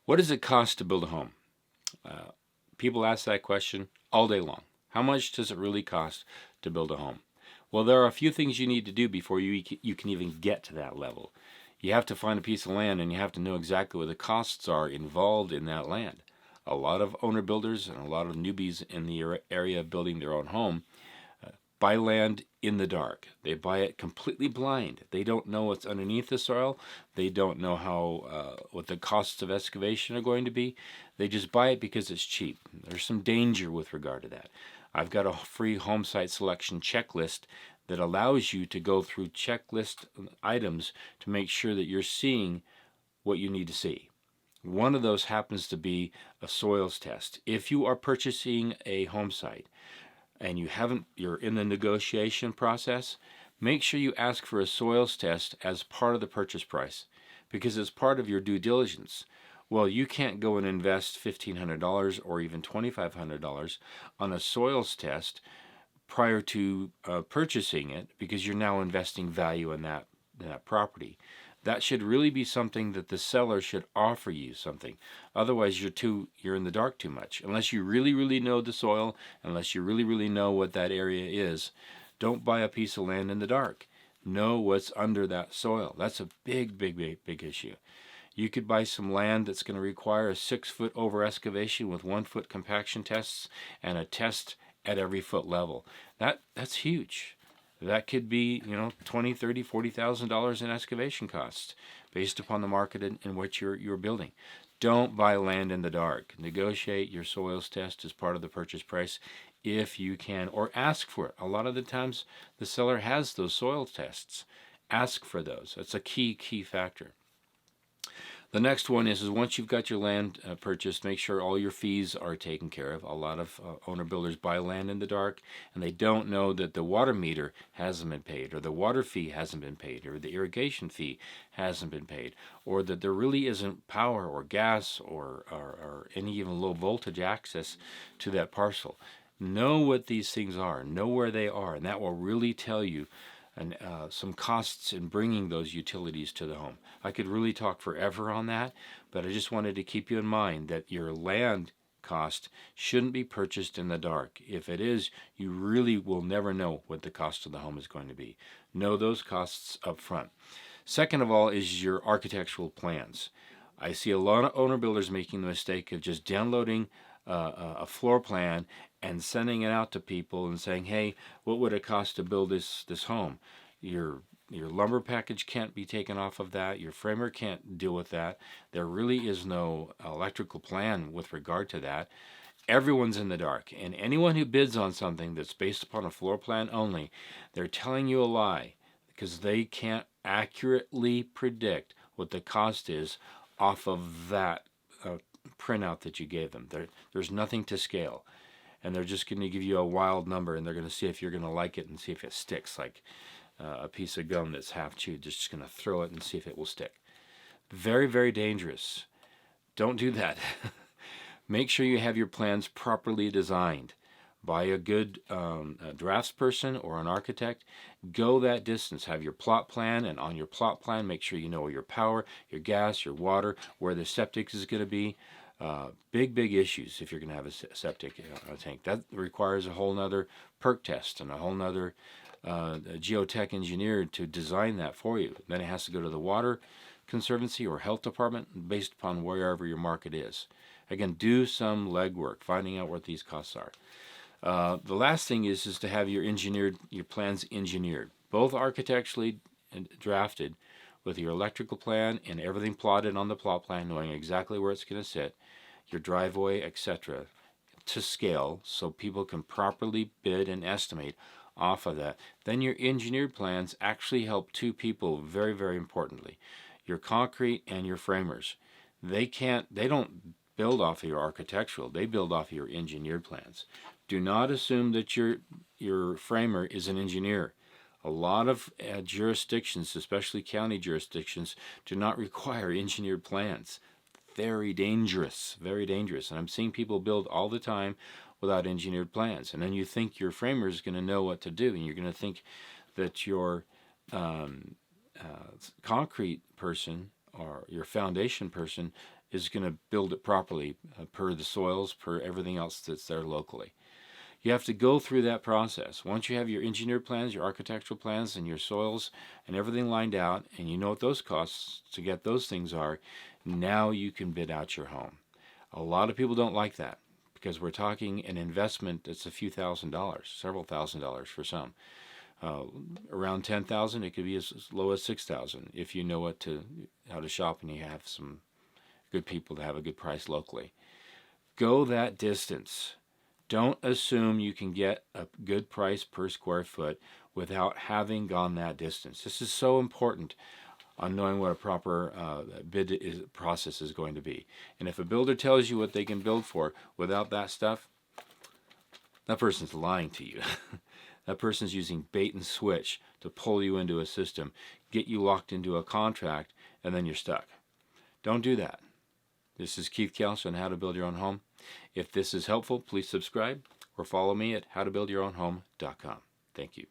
What does it cost to build a home? Uh, People ask that question all day long. How much does it really cost to build a home? Well, there are a few things you need to do before you can even get to that level. You have to find a piece of land and you have to know exactly what the costs are involved in that land. A lot of owner builders and a lot of newbies in the area building their own home buy land in the dark. They buy it completely blind. They don't know what's underneath the soil. They don't know how what the costs of excavation are going to be. They just buy it because it's cheap. There's some danger with regard to that. I've got a free home site selection checklist that allows you to go through checklist items to make sure that you're seeing what you need to see. One of those happens to be a soils test. If you are purchasing a home site and you're in the negotiation process, make sure you ask for a soils test as part of the purchase price because it's part of your due diligence. Well, you can't go and invest $1,500 or even $2,500 on a soils test prior to purchasing it because you're now investing value in that property. That should really be something that the seller should offer you something. Otherwise, you're in the dark too much. Unless you really know the soil, unless you really know what that area is, don't buy a piece of land in the dark. Know what's under that soil. That's a big issue. You could buy some land that's going to require a 6-foot over excavation with 1-foot compaction tests and a test at every foot level. That's huge. That could be, $20, $30, $40,000 in excavation costs based upon the market in which you're building. Don't buy land in the dark. Negotiate your soils test as part of the purchase price if you can, or ask for it. A lot of the times the seller has those soil tests. Ask for those. That's a key factor. The next one is once you've got your land purchased, make sure all your fees are taken care of. A lot of owner builders buy land in the dark and they don't know that the water meter hasn't been paid, or the water fee hasn't been paid, or the irrigation fee hasn't been paid, or that there really isn't power or gas or any even low voltage access to that parcel. Know what these things are, know where they are, and that will really tell you and some costs in bringing those utilities to the home. I could really talk forever on that, but I just wanted to keep you in mind that your land cost shouldn't be purchased in the dark. If it is, you really will never know what the cost of the home is going to be. Know those costs up front. Second of all is your architectural plans. I see a lot of owner builders making the mistake of just downloading a floor plan and sending it out to people and saying, "Hey, what would it cost to build this home?" Your lumber package can't be taken off of that. Your framer can't deal with that. There really is no electrical plan with regard to that. Everyone's in the dark, and anyone who bids on something that's based upon a floor plan only, they're telling you a lie because they can't accurately predict what the cost is off of that printout that you gave them. There's nothing to scale, and they're just going to give you a wild number, and they're going to see if you're going to like it and see if it sticks, like a piece of gum that's half chewed. Just going to throw it and see if it will stick. Very dangerous. Don't do that. Make sure you have your plans properly designed by a good draftsperson or an architect. Go that distance. Have your plot plan, and on your plot plan, make sure you know your power, your gas, your water, where the septic is going to be. Big issues if you're going to have a septic tank. That requires a whole nother perk test and a whole nother geotech engineer to design that for you. Then it has to go to the water conservancy or health department based upon wherever your market is. Again, do some legwork, finding out what these costs are. The last thing is to have your plans engineered, both architecturally drafted with your electrical plan and everything plotted on the plot plan, knowing exactly where it's going to sit, your driveway, etc., to scale so people can properly bid and estimate off of that. Then your engineered plans actually help two people very importantly, your concrete and your framers. They don't build off of your architectural, they build off of your engineered plans. Do not assume that your framer is an engineer. A lot of jurisdictions, especially county jurisdictions, do not require engineered plans. Very dangerous. And I'm seeing people build all the time without engineered plans. And then you think your framer is going to know what to do, and you're going to think that your concrete person or your foundation person is going to build it properly per the soils, per everything else that's there locally. You have to go through that process. Once you have your engineered plans, your architectural plans, and your soils and everything lined out, and you know what those costs to get those things are, now you can bid out your home. A lot of people don't like that because we're talking an investment that's a few $1,000s, several $1,000s for some. Around $10,000, it could be as low as $6,000 if you know how to shop and you have some good people to have a good price locally. Go that distance. Don't assume you can get a good price per square foot without having gone that distance. This is so important on knowing what a proper process is going to be. And if a builder tells you what they can build for without that stuff, that person's lying to you. That person's using bait and switch to pull you into a system, get you locked into a contract, and then you're stuck. Don't do that. This is Keith Kelch on How to Build Your Own Home. If this is helpful, please subscribe or follow me at howtobuildyourownhome.com. Thank you.